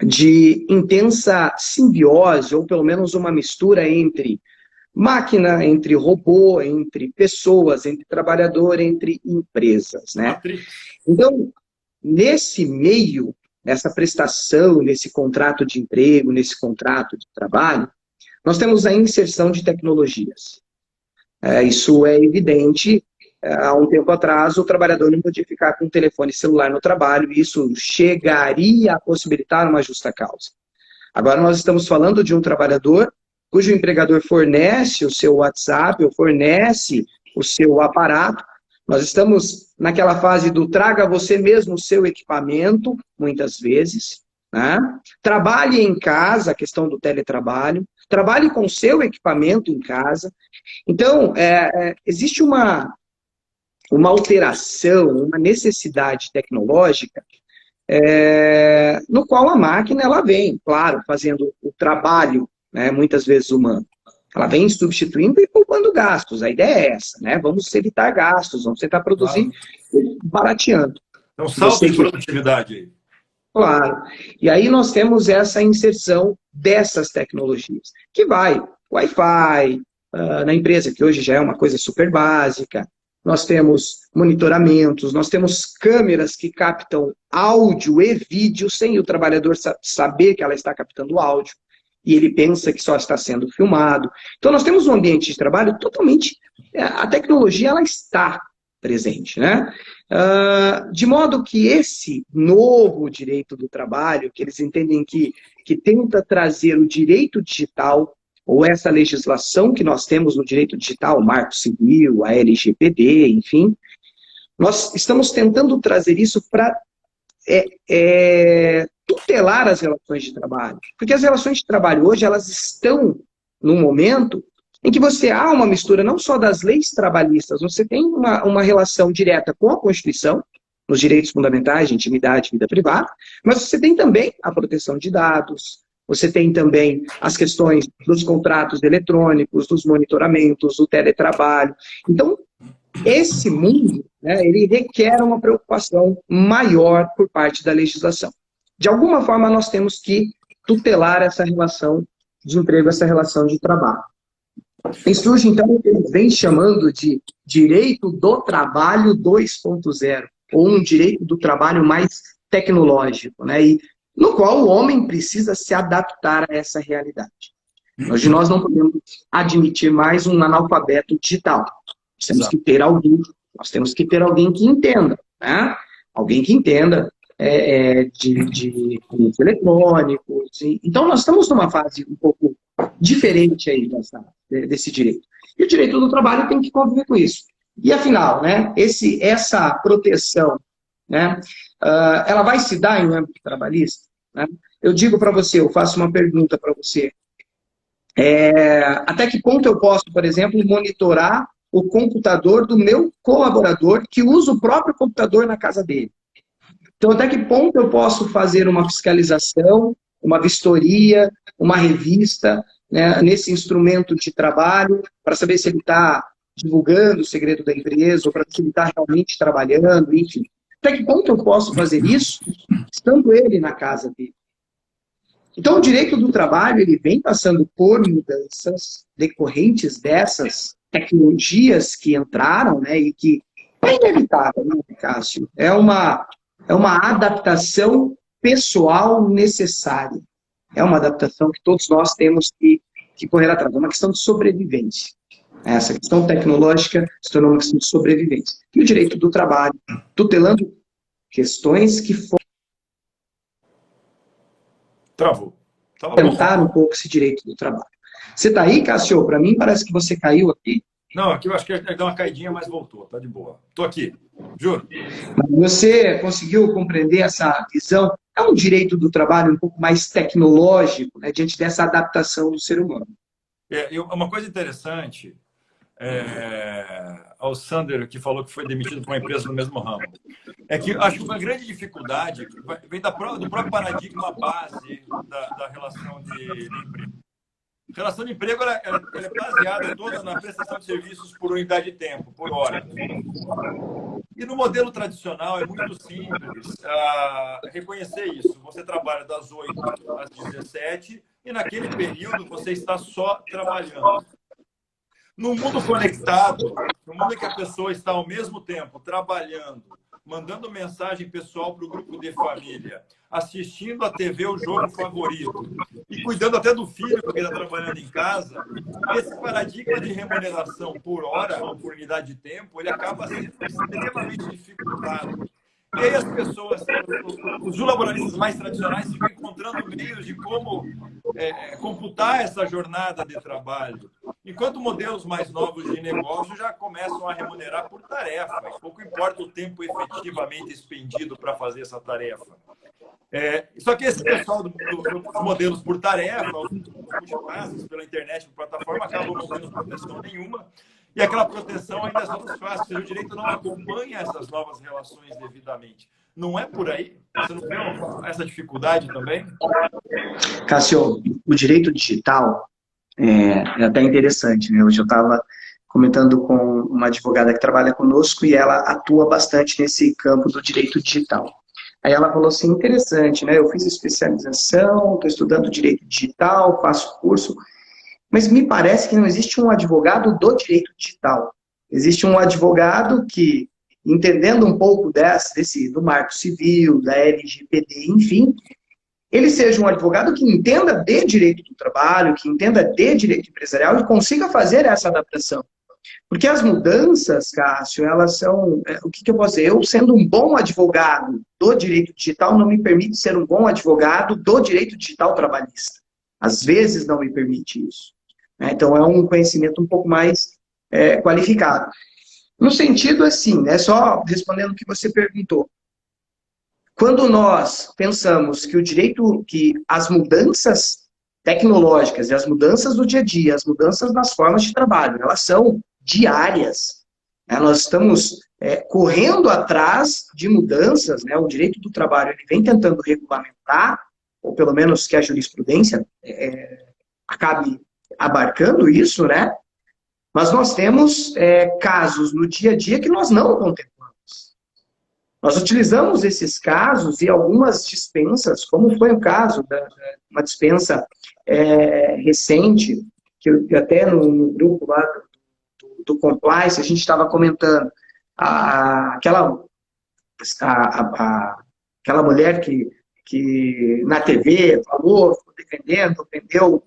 de intensa simbiose, ou pelo menos uma mistura entre máquina, entre robô, entre pessoas, entre trabalhador, entre empresas, né? Então, nesse meio, nessa prestação, nesse contrato de emprego, nesse contrato de trabalho, nós temos a inserção de tecnologias. Isso é evidente. Há um tempo atrás, o trabalhador não podia ficar com um telefone celular no trabalho, e isso chegaria a possibilitar uma justa causa. Agora nós estamos falando de um trabalhador cujo empregador fornece o seu WhatsApp, ou fornece o seu aparato. Nós estamos naquela fase do traga você mesmo o seu equipamento, muitas vezes, né? Trabalhe em casa, a questão do teletrabalho, trabalhe com o seu equipamento em casa. Então, existe uma alteração, uma necessidade tecnológica, no qual a máquina ela vem, claro, fazendo o trabalho, né, muitas vezes humano. Ela vem substituindo e poupando gastos. A ideia é essa, né? Vamos evitar gastos, vamos tentar produzir barateando. É um salto de produtividade aí. Claro. E aí nós temos essa inserção dessas tecnologias, que vai Wi-Fi, na empresa, que hoje já é uma coisa super básica. Nós temos monitoramentos, nós temos câmeras que captam áudio e vídeo sem o trabalhador saber que ela está captando áudio, e ele pensa que só está sendo filmado. Então nós temos um ambiente de trabalho totalmente... A tecnologia ela está presente, né? De modo que esse novo direito do trabalho, que eles entendem que tenta trazer o direito digital, ou essa legislação que nós temos no direito digital, o Marco Civil, a LGPD, enfim, nós estamos tentando trazer isso para tutelar as relações de trabalho. Porque as relações de trabalho hoje, elas estão num momento em que você há uma mistura não só das leis trabalhistas, você tem uma relação direta com a Constituição, nos direitos fundamentais de intimidade e vida privada, mas você tem também a proteção de dados, você tem também as questões dos contratos eletrônicos, dos monitoramentos, do teletrabalho. Então, esse mundo, né, ele requer uma preocupação maior por parte da legislação. De alguma forma, nós temos que tutelar essa relação de emprego, essa relação de trabalho. E surge, então, o que eles vêm chamando de direito do trabalho 2.0, ou um direito do trabalho mais tecnológico, né? E no qual o homem precisa se adaptar a essa realidade. Hoje nós não podemos admitir mais um analfabeto digital. Nós temos que ter alguém que entenda, né? Alguém que entenda de eletrônicos. Então nós estamos numa fase um pouco diferente aí desse direito. E o direito do trabalho tem que conviver com isso. E afinal, né, essa proteção, né, ela vai se dar em âmbito trabalhista? Né? Eu digo para você, eu faço uma pergunta para você. Até que ponto eu posso, por exemplo, monitorar o computador do meu colaborador que usa o próprio computador na casa dele? Então, até que ponto eu posso fazer uma fiscalização, uma vistoria, uma revista, né, nesse instrumento de trabalho, para saber se ele está divulgando o segredo da empresa, ou para se ele está realmente trabalhando, enfim. Até que ponto eu posso fazer isso, estando ele na casa dele? Então, o direito do trabalho, ele vem passando por mudanças decorrentes dessas tecnologias que entraram, né, e que é inevitável, né, Cássio? É uma adaptação pessoal necessária. É uma adaptação que todos nós temos que correr atrás. É uma questão de sobrevivência. Essa questão tecnológica se tornou uma questão de sobrevivência. E o direito do trabalho, tutelando questões que foram... Travou. Tentar um pouco esse direito do trabalho. Você está aí, Cássio? Para mim parece que você caiu aqui. Não, aqui eu acho que deu uma caidinha, mas voltou. Tá de boa. Estou aqui, juro. Você conseguiu compreender essa visão? É um direito do trabalho um pouco mais tecnológico, né, diante dessa adaptação do ser humano. Uma coisa interessante, ao Sander, que falou que foi demitido por uma empresa no mesmo ramo, é que acho que uma grande dificuldade vem do próprio paradigma base da relação de emprego. A relação de emprego ela é baseada toda na prestação de serviços por unidade de tempo, por hora. E no modelo tradicional é muito simples reconhecer isso. Você trabalha das 8 às 17 e naquele período você está só trabalhando. No mundo conectado, no mundo em que a pessoa está ao mesmo tempo trabalhando, mandando mensagem pessoal para o grupo de família, assistindo a TV o jogo favorito e cuidando até do filho porque está trabalhando em casa, esse paradigma de remuneração por hora ou por unidade de tempo, ele acaba sendo extremamente dificultado. E aí as pessoas, os laboralistas mais tradicionais ficam encontrando meios de como computar essa jornada de trabalho. Enquanto modelos mais novos de negócio já começam a remunerar por tarefa, e pouco importa o tempo efetivamente expendido para fazer essa tarefa. Só que esse pessoal dos modelos por tarefa, os multitasks pela internet, por plataforma, acabam não tendo proteção nenhuma, e aquela proteção ainda é só dos fáceis, ou seja, o direito não acompanha essas novas relações devidamente. Não é por aí? Você não vê essa dificuldade também? Cássio, o direito digital é até interessante, né? Hoje eu estava comentando com uma advogada que trabalha conosco e ela atua bastante nesse campo do direito digital. Aí ela falou assim, interessante, né? Eu fiz especialização, estou estudando direito digital, faço curso, mas me parece que não existe um advogado do direito digital. Existe um advogado que, entendendo um pouco do Marco Civil, da LGPD, enfim, ele seja um advogado que entenda de direito do trabalho, que entenda de direito empresarial e consiga fazer essa adaptação. Porque as mudanças, Cássio, elas são... O que eu posso dizer? Eu, sendo um bom advogado do direito digital, não me permite ser um bom advogado do direito digital trabalhista. Às vezes não me permite isso. Então, é um conhecimento um pouco mais qualificado. No sentido assim, só respondendo o que você perguntou. Quando nós pensamos que as mudanças tecnológicas e as mudanças do dia a dia, as mudanças nas formas de trabalho, elas são diárias. Nós estamos correndo atrás de mudanças, o direito do trabalho ele vem tentando regulamentar, ou pelo menos que a jurisprudência acabe abarcando isso, né? Mas nós temos casos no dia a dia que nós não contemplamos. Nós utilizamos esses casos e algumas dispensas, como foi o caso de uma dispensa recente, que até no grupo lá do Compliance, a gente estava comentando, aquela mulher que na TV falou, ficou defendendo, ofendeu o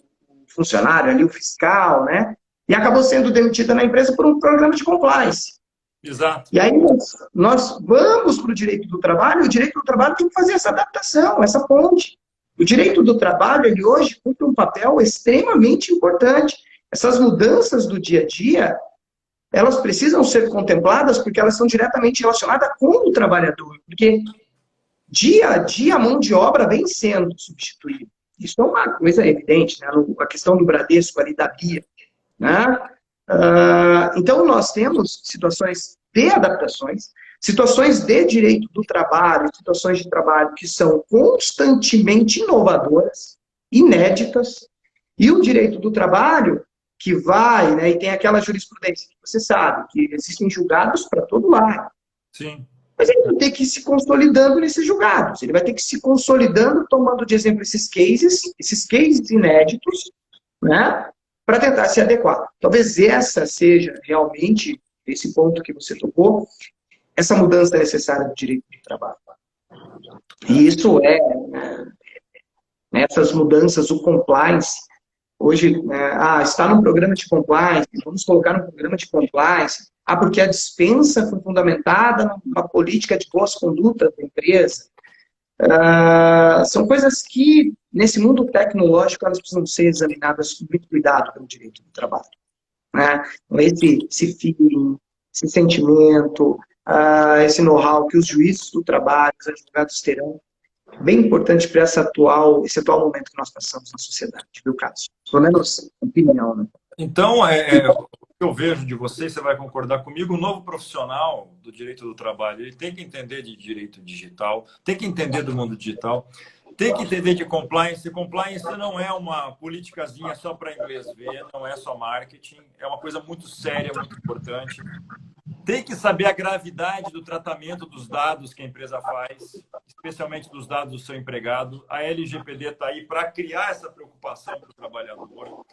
funcionário ali, o fiscal, né? E acabou sendo demitida na empresa por um programa de compliance. Exato. E aí nós vamos para o direito do trabalho, e o direito do trabalho tem que fazer essa adaptação, essa ponte. O direito do trabalho, ele hoje cumpre um papel extremamente importante. Essas mudanças do dia a dia, elas precisam ser contempladas porque elas são diretamente relacionadas com o trabalhador. Porque dia a dia a mão de obra vem sendo substituída. Isso é uma coisa evidente, né? A questão do Bradesco ali, da Bia, né? Então, nós temos situações de adaptações, situações de direito do trabalho, situações de trabalho que são constantemente inovadoras, inéditas, e o direito do trabalho que vai, né, e tem aquela jurisprudência que você sabe, que existem julgados para todo lado. Sim. Mas ele vai ter que ir se consolidando nesses julgados, ele vai ter que ir se consolidando, tomando de exemplo esses cases inéditos, né, para tentar se adequar. Talvez essa seja realmente, esse ponto que você tocou, essa mudança necessária do direito do trabalho. E isso essas mudanças, o compliance, hoje, está num programa de compliance, vamos colocar no programa de compliance, porque a dispensa foi fundamentada numa política de boas condutas da empresa. São coisas que, nesse mundo tecnológico, elas precisam ser examinadas com muito cuidado pelo direito do trabalho. Né? Então, esse feeling, esse sentimento, esse know-how que os juízes do trabalho, os advogados terão, bem importante para esse atual momento que nós passamos na sociedade, viu, Cássio? Pelo menos, opinião, né? Então, o que eu vejo de vocês, você vai concordar comigo, o novo profissional do direito do trabalho, ele tem que entender de direito digital, tem que entender do mundo digital, tem que entender de compliance. Compliance não é uma politicazinha só para inglês ver, não é só marketing, é uma coisa muito séria, muito importante. Tem que saber a gravidade do tratamento dos dados que a empresa faz, especialmente dos dados do seu empregado. A LGPD está aí para criar essa preocupação para o trabalhador.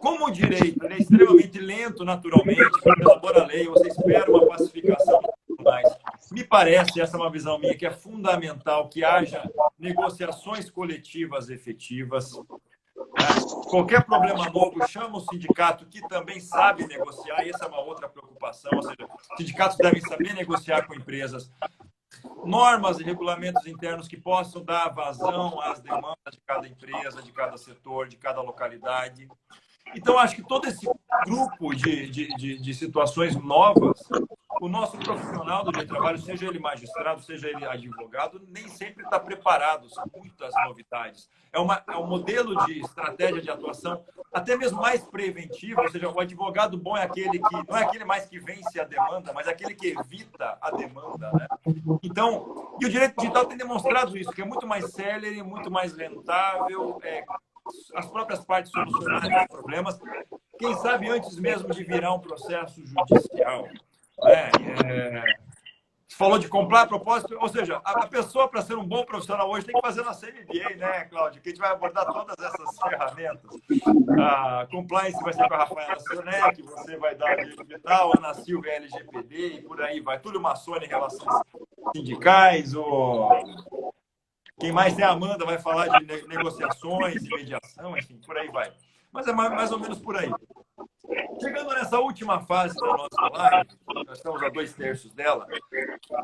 Como o direito ele é extremamente lento naturalmente, quando elabora a lei, você espera uma pacificação e tudo mais. Me parece, essa é uma visão minha, que é fundamental que haja negociações coletivas efetivas. Qualquer problema novo, chama o sindicato que também sabe negociar, e essa é uma outra preocupação, ou seja, sindicatos devem saber negociar com empresas. Normas e regulamentos internos que possam dar vazão às demandas de cada empresa, de cada setor, de cada localidade. Então, acho que todo esse grupo de situações novas, o nosso profissional do direito do trabalho, seja ele magistrado, seja ele advogado, nem sempre está preparado, são muitas novidades. É um modelo de estratégia de atuação até mesmo mais preventivo, ou seja, o advogado bom é aquele que, não é aquele mais que vence a demanda, mas aquele que evita a demanda, né? Então, e o direito digital tem demonstrado isso, que é muito mais célere, muito mais rentável, as próprias partes solucionarem os problemas, quem sabe antes mesmo de virar um processo judicial. Você falou de comprar a propósito, ou seja, a pessoa, para ser um bom profissional hoje, tem que fazer nossa MBA, né, Cláudio? Que a gente vai abordar todas essas ferramentas. A compliance vai ser com a Rafaela Sionec, você vai dar direito digital, Ana Silva LGPD e por aí vai. Túlio Massoni em relações sindicais, quem mais tem a Amanda vai falar de negociações e mediação, enfim, por aí vai. Mas é mais ou menos por aí. Chegando nessa última fase da nossa live, nós estamos a 2/3 dela,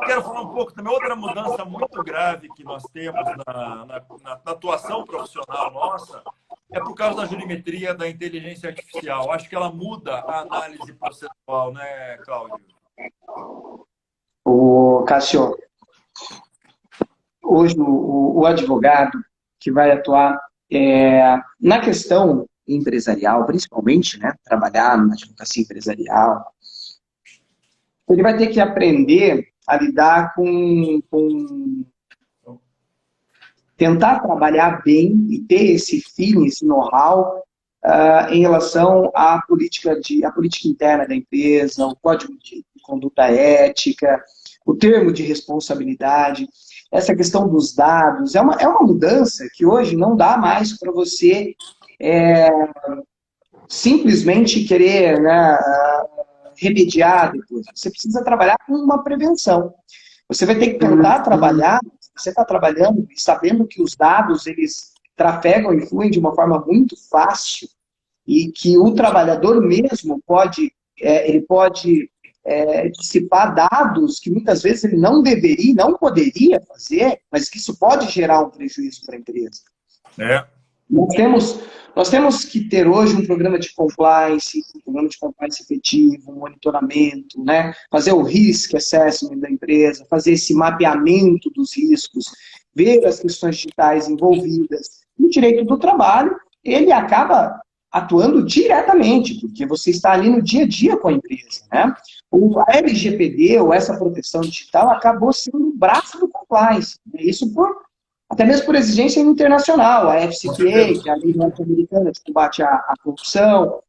quero falar um pouco também, outra mudança muito grave que nós temos na atuação profissional nossa, é por causa da jurimetria da inteligência artificial. Acho que ela muda a análise processual, né, Cláudio? Cássio, hoje o advogado que vai atuar na questão empresarial, principalmente, né, trabalhar na advocacia empresarial, ele vai ter que aprender a lidar com tentar trabalhar bem e ter esse feeling, esse know-how em relação à política interna da empresa, o código de conduta ética, o termo de responsabilidade, essa questão dos dados. É uma mudança que hoje não dá mais para você simplesmente querer, né, remediar depois. Você precisa trabalhar com uma prevenção. Você vai ter que tentar trabalhar, você está trabalhando e sabendo que os dados, eles trafegam e fluem de uma forma muito fácil e que o trabalhador mesmo pode dissipar dados que muitas vezes ele não deveria, não poderia fazer, mas que isso pode gerar um prejuízo para a empresa. Nós temos que ter hoje um programa de compliance efetivo, um monitoramento, né? Fazer o risk assessment da empresa, fazer esse mapeamento dos riscos, ver as questões digitais envolvidas. E o direito do trabalho, ele acaba atuando diretamente, porque você está ali no dia a dia com a empresa, né? A LGPD, ou essa proteção digital, acabou sendo o braço do compliance. Isso até mesmo por exigência internacional, a FCPA, que é a lei norte-americana de combate à corrupção.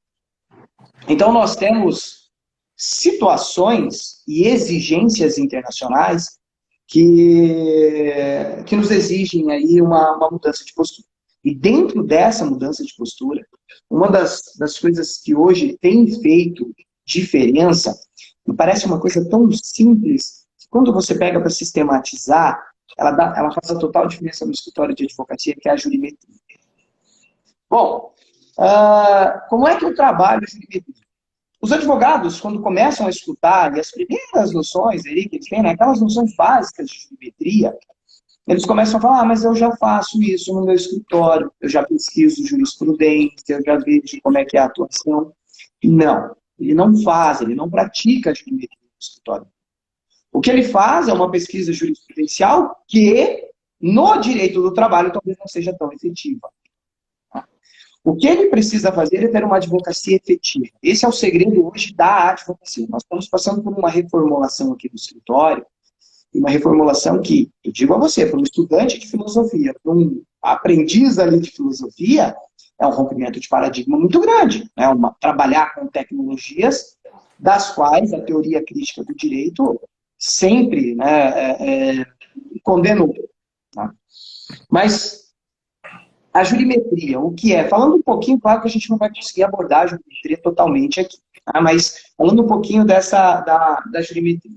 Então, nós temos situações e exigências internacionais que nos exigem aí uma mudança de postura. E dentro dessa mudança de postura, uma das coisas que hoje tem feito diferença, me parece uma coisa tão simples, que quando você pega para sistematizar, ela faz a total diferença no escritório de advocacia, que é a jurimetria. Bom, como é que eu trabalho a jurimetria? Os advogados, quando começam a escutar, e as primeiras noções aí que eles têm, né, aquelas noções básicas de jurimetria, eles começam a falar, mas eu já faço isso no meu escritório, eu já pesquiso jurisprudência, eu já vejo como é que é a atuação. Não, ele não faz, ele não pratica a jurimetria no escritório. O que ele faz é uma pesquisa jurisprudencial que, no direito do trabalho, talvez não seja tão efetiva. O que ele precisa fazer é ter uma advocacia efetiva. Esse é o segredo hoje da advocacia. Nós estamos passando por uma reformulação aqui do escritório, uma reformulação que, eu digo a você, para um estudante de filosofia, para um aprendiz ali de filosofia, é um rompimento de paradigma muito grande. Né? Trabalhar com tecnologias das quais a teoria crítica do direito sempre, né, condenou. Tá? Mas a jurimetria, o que é? Falando um pouquinho, claro que a gente não vai conseguir abordar a jurimetria totalmente aqui, tá? Mas falando um pouquinho da jurimetria.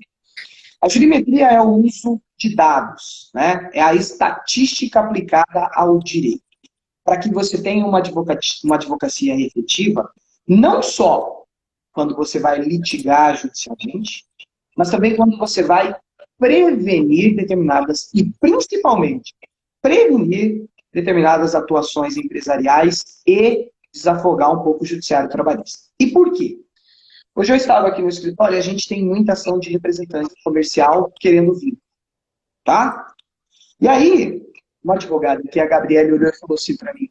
A jurimetria é o uso de dados, né? É a estatística aplicada ao direito. Para que você tenha uma advocacia efetiva, não só quando você vai litigar judicialmente, mas também quando você vai prevenir determinadas, e principalmente prevenir determinadas atuações empresariais e desafogar um pouco o judiciário trabalhista. E por quê? Hoje eu estava aqui no escritório e a gente tem muita ação de representante comercial querendo vir, tá? E aí, uma advogada, que é a Gabriela, olhou e falou assim para mim,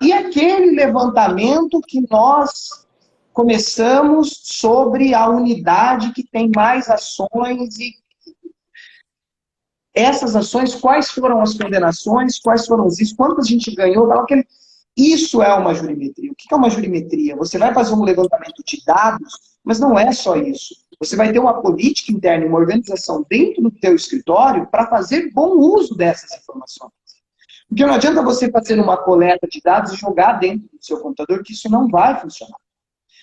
e aquele levantamento que nós começamos sobre a unidade que tem mais ações e essas ações, quais foram as condenações, quais foram os riscos, quanto a gente ganhou, isso é uma jurimetria. O que é uma jurimetria? Você vai fazer um levantamento de dados, mas não é só isso. Você vai ter uma política interna, uma organização dentro do teu escritório para fazer bom uso dessas informações. Porque não adianta você fazer uma coleta de dados e jogar dentro do seu computador, que isso não vai funcionar.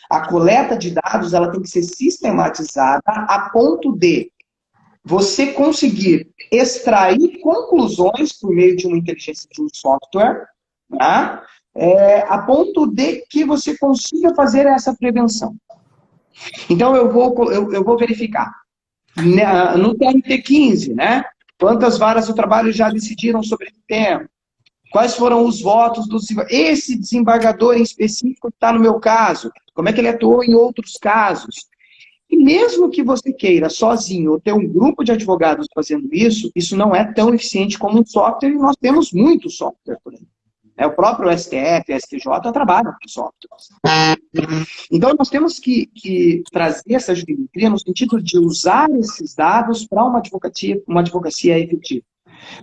A coleta de dados ela tem que ser sistematizada a ponto de você conseguir extrair conclusões por meio de uma inteligência de um software, tá? A ponto de que você consiga fazer essa prevenção. Então, eu vou verificar. No TRT-15, né? Quantas varas do trabalho já decidiram sobre o tema? Quais foram os votos do esse desembargador em específico que está no meu caso? Como é que ele atuou em outros casos? E mesmo que você queira sozinho ou ter um grupo de advogados fazendo isso, isso não é tão eficiente como um software e nós temos muito software por aí. O próprio STF, STJ trabalham com softwares. Então nós temos que trazer essa jurimetria no sentido de usar esses dados para uma advocacia efetiva.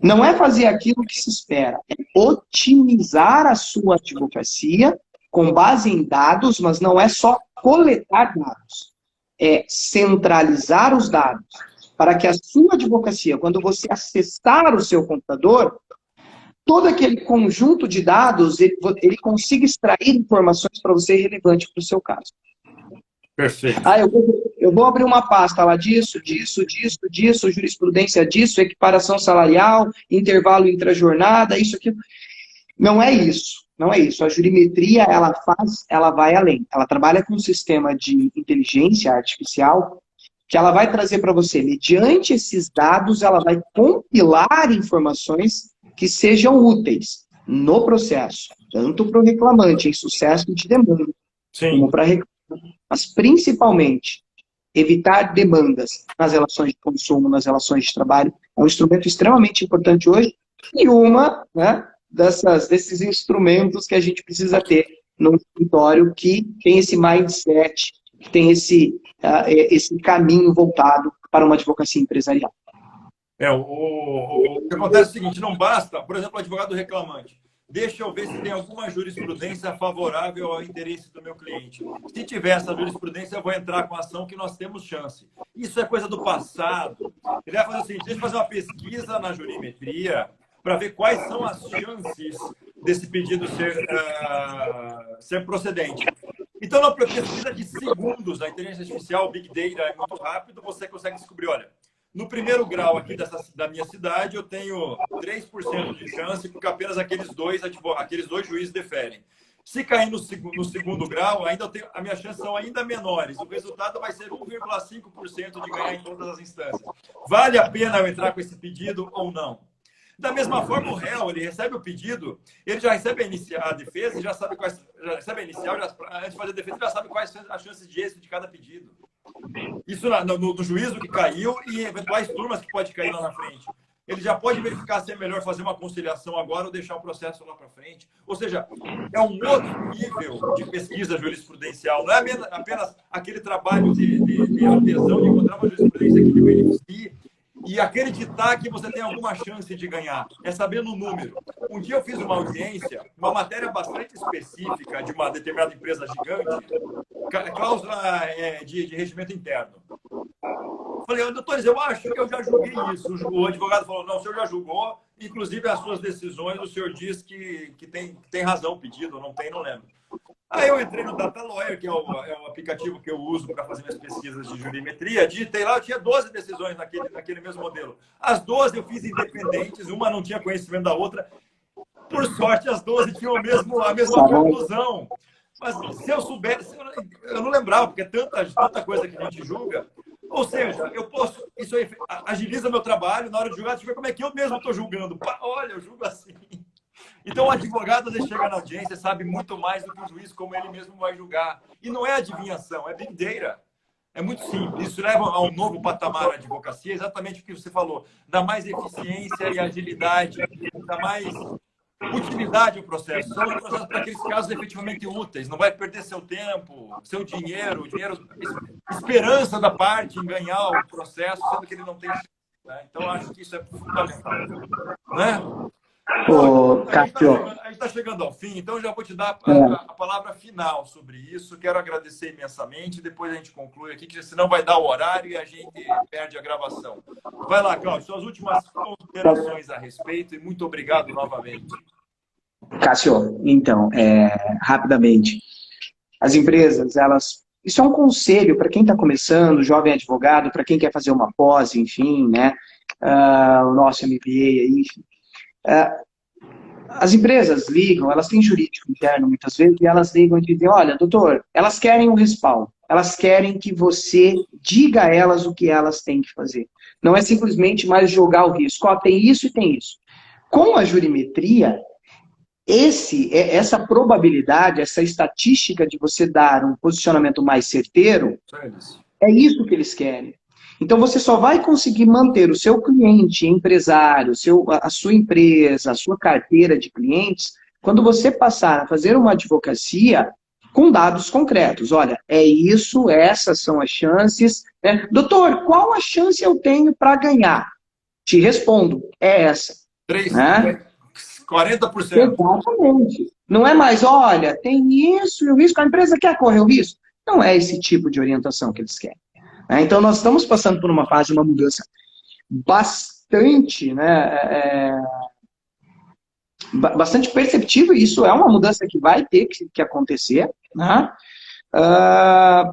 Não é fazer aquilo que se espera, é otimizar a sua advocacia com base em dados, mas não é só coletar dados. É centralizar os dados para que a sua advocacia, quando você acessar o seu computador, todo aquele conjunto de dados, ele consiga extrair informações para você relevante para o seu caso. Perfeito. Eu vou abrir uma pasta lá disso, jurisprudência disso, equiparação salarial, intervalo intrajornada, isso aqui. Não é isso. Não é isso. A jurimetria, ela vai além. Ela trabalha com um sistema de inteligência artificial que ela vai trazer para você, mediante esses dados, ela vai compilar informações que sejam úteis no processo, tanto para o reclamante em sucesso de demanda, Sim, como para reclamante, mas principalmente evitar demandas nas relações de consumo, nas relações de trabalho. É um instrumento extremamente importante hoje e desses instrumentos que a gente precisa ter no escritório que tem esse mindset, que tem esse caminho voltado para uma advocacia empresarial. O que acontece é o seguinte, não basta, por exemplo, o advogado reclamante. Deixa eu ver se tem alguma jurisprudência favorável ao interesse do meu cliente. Se tiver essa jurisprudência, eu vou entrar com a ação que nós temos chance. Isso é coisa do passado. Ele vai fazer o seguinte, deixa eu fazer uma pesquisa na jurimetria para ver quais são as chances desse pedido ser procedente. Então, na pesquisa de segundos, a inteligência artificial, o Big Data é muito rápido, você consegue descobrir, olha, no primeiro grau aqui da minha cidade, eu tenho 3% de chance, porque apenas aqueles dois juízes deferem. Se cair no segundo grau, as minhas chances são ainda menores. O resultado vai ser 1,5% de ganhar em todas as instâncias. Vale a pena eu entrar com esse pedido ou não? Da mesma forma, o réu, ele recebe o pedido, ele já recebe a defesa, já sabe quais, já recebe a inicial, antes de fazer a defesa, já sabe quais são as chances de êxito de cada pedido. Isso no juízo que caiu e eventuais turmas que pode cair lá na frente. Ele já pode verificar se é melhor fazer uma conciliação agora ou deixar o processo lá para frente. Ou seja, é um outro nível de pesquisa jurisprudencial. Não é apenas aquele trabalho de artesão de encontrar uma jurisprudência que lhe beneficie e acreditar que você tem alguma chance de ganhar. É saber no número. Um dia eu fiz uma audiência, uma matéria bastante específica de uma determinada empresa gigante, cláusula de regimento interno. Falei, doutores, eu acho que eu já julguei isso. O advogado falou, não, o senhor já julgou, inclusive as suas decisões, o senhor diz que tem razão o pedido, não tem, não lembro. Aí eu entrei no Data Lawyer, que é o aplicativo que eu uso para fazer minhas pesquisas de jurimetria, digitei lá, eu tinha 12 decisões naquele mesmo modelo. As 12 eu fiz independentes, uma não tinha conhecimento da outra. Por sorte, as 12 tinham a mesma conclusão. Mas se eu soubesse, eu não lembrava, porque é tanta coisa que a gente julga. Ou seja, isso aí agiliza meu trabalho, na hora de julgar, deixa eu ver como é que eu mesmo estou julgando. Olha, eu julgo assim. Então, o advogado, ele chega na audiência, sabe muito mais do que o juiz, como ele mesmo vai julgar. E não é adivinhação, é Big Data. É muito simples. Isso leva a um novo patamar na advocacia, exatamente o que você falou. Dá mais eficiência e agilidade, dá mais utilidade ao processo. São processos para aqueles casos efetivamente úteis. Não vai perder seu tempo, seu dinheiro, esperança da parte em ganhar o processo, sendo que ele não tem chance. Né? Então, acho que isso é fundamental. Né? Ô, A gente Cássio, está chegando ao fim, então já vou te dar a palavra final sobre isso. Quero agradecer imensamente, depois a gente conclui aqui, que senão vai dar o horário e a gente perde a gravação. Vai lá, Cláudio, suas últimas considerações a respeito e muito obrigado novamente. Cássio, então, rapidamente, as empresas, elas... Isso é um conselho para quem está começando, jovem advogado, para quem quer fazer uma pós, enfim, né? O nosso MBA aí, enfim. As empresas ligam, elas têm jurídico interno muitas vezes, e elas ligam e dizem, olha, doutor, elas querem um respaldo, elas querem que você diga a elas o que elas têm que fazer. Não é simplesmente mais jogar o risco, ó, tem isso e tem isso. Com a jurimetria, essa probabilidade, essa estatística de você dar um posicionamento mais certeiro, é isso que eles querem. Então, você só vai conseguir manter o seu cliente, empresário, a sua empresa, a sua carteira de clientes, quando você passar a fazer uma advocacia com dados concretos. Olha, é isso, essas são as chances. Né? Doutor, qual a chance eu tenho para ganhar? Te respondo, é essa. 40%. Exatamente. Não é mais, olha, tem isso e o risco, a empresa quer correr o risco. Não é esse tipo de orientação que eles querem. Então, nós estamos passando por uma fase, uma mudança bastante, bastante perceptível, e isso é uma mudança que vai ter que acontecer. Né? A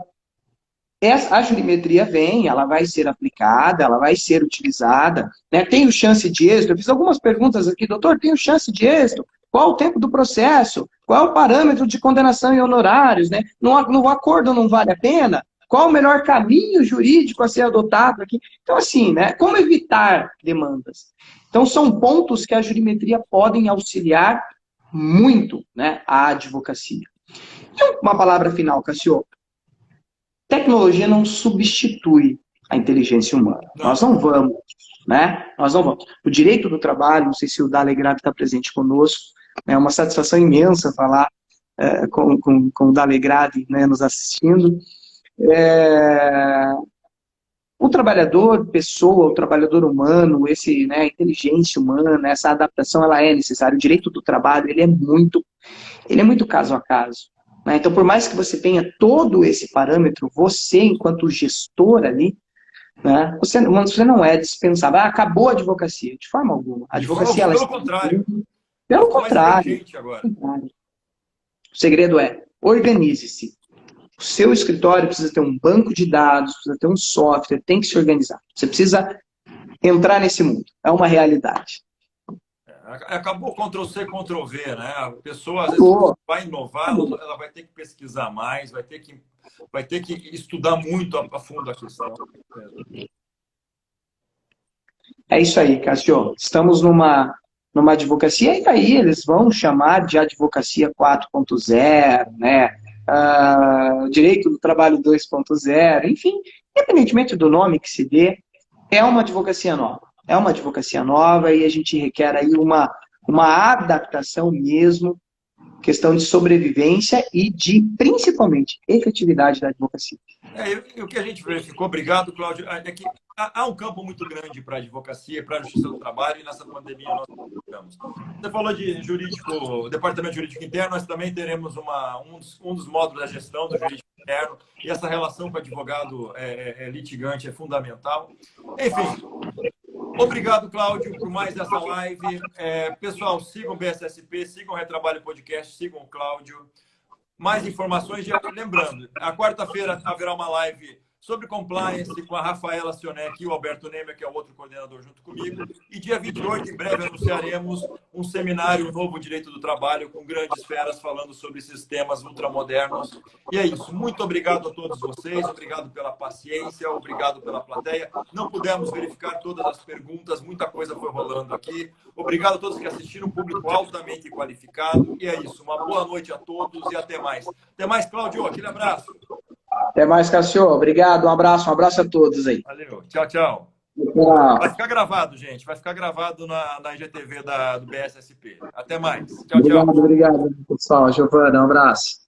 jurimetria vem, ela vai ser aplicada, ela vai ser utilizada. Né? Tenho chance de êxito? Eu fiz algumas perguntas aqui, doutor, tenho chance de êxito? Qual o tempo do processo? Qual é o parâmetro de condenação e honorários? Né? No acordo não vale a pena? Qual o melhor caminho jurídico a ser adotado aqui? Então, assim, né? Como evitar demandas? Então, são pontos que a jurimetria podem auxiliar muito, né, a advocacia. E uma palavra final, Cassio. Tecnologia não substitui a inteligência humana. Nós não vamos, né? Nós não vamos. O direito do trabalho, não sei se o Dalegrave está presente conosco, é uma satisfação imensa falar com o Dalegrave, né, nos assistindo. O trabalhador, pessoa, o trabalhador humano, a inteligência humana, essa adaptação, ela é necessária. O direito do trabalho, ele é muito caso a caso. Né? Então, por mais que você tenha todo esse parâmetro, você, enquanto gestor ali, né, você não é dispensável. Acabou a advocacia, de forma alguma. A advocacia, pelo contrário. Pelo contrário. O segredo é, organize-se. O seu escritório precisa ter um banco de dados, precisa ter um software, tem que se organizar. Você precisa entrar nesse mundo. É uma realidade. Acabou Ctrl-C, Ctrl-V, né? A pessoa, às vezes, vai inovar, ela vai ter que pesquisar mais, vai ter que estudar muito a fundo a questão. É isso aí, Cássio. Estamos numa advocacia, e aí eles vão chamar de advocacia 4.0, né? Direito do trabalho 2.0, enfim, independentemente do nome que se dê, é uma advocacia nova. É uma advocacia nova e a gente requer aí uma adaptação mesmo, questão de sobrevivência e de, principalmente, efetividade da advocacia. E o que a gente verificou, obrigado, Cláudio, é que há um campo muito grande para a advocacia, para a justiça do trabalho, e nessa pandemia nós ficamos. Você falou de departamento jurídico interno, nós também teremos um dos módulos da gestão do jurídico interno, e essa relação com o advogado litigante é fundamental. Enfim, obrigado, Cláudio, por mais essa live. Pessoal, sigam o BSSP, sigam o Retrabalho Podcast, sigam o Cláudio. Mais informações, lembrando, a quarta-feira haverá uma live sobre compliance com a Rafaela Sionek e o Alberto Nemer, que é o outro coordenador junto comigo. E dia 28, em breve, anunciaremos um seminário, um novo direito do trabalho, com grandes feras falando sobre esses temas ultramodernos. E é isso. Muito obrigado a todos vocês, obrigado pela paciência, obrigado pela plateia. Não pudemos verificar todas as perguntas, muita coisa foi rolando aqui. Obrigado a todos que assistiram, um público altamente qualificado. E é isso. Uma boa noite a todos e até mais. Até mais, Cláudio. Aquele abraço. Até mais, Cássio. Obrigado, um abraço a todos aí. Valeu. Tchau, tchau. Tchau. Vai ficar gravado, gente. Vai ficar gravado na IGTV do BSSP. Até mais. Tchau, tchau. Obrigado, pessoal. Giovana, um abraço.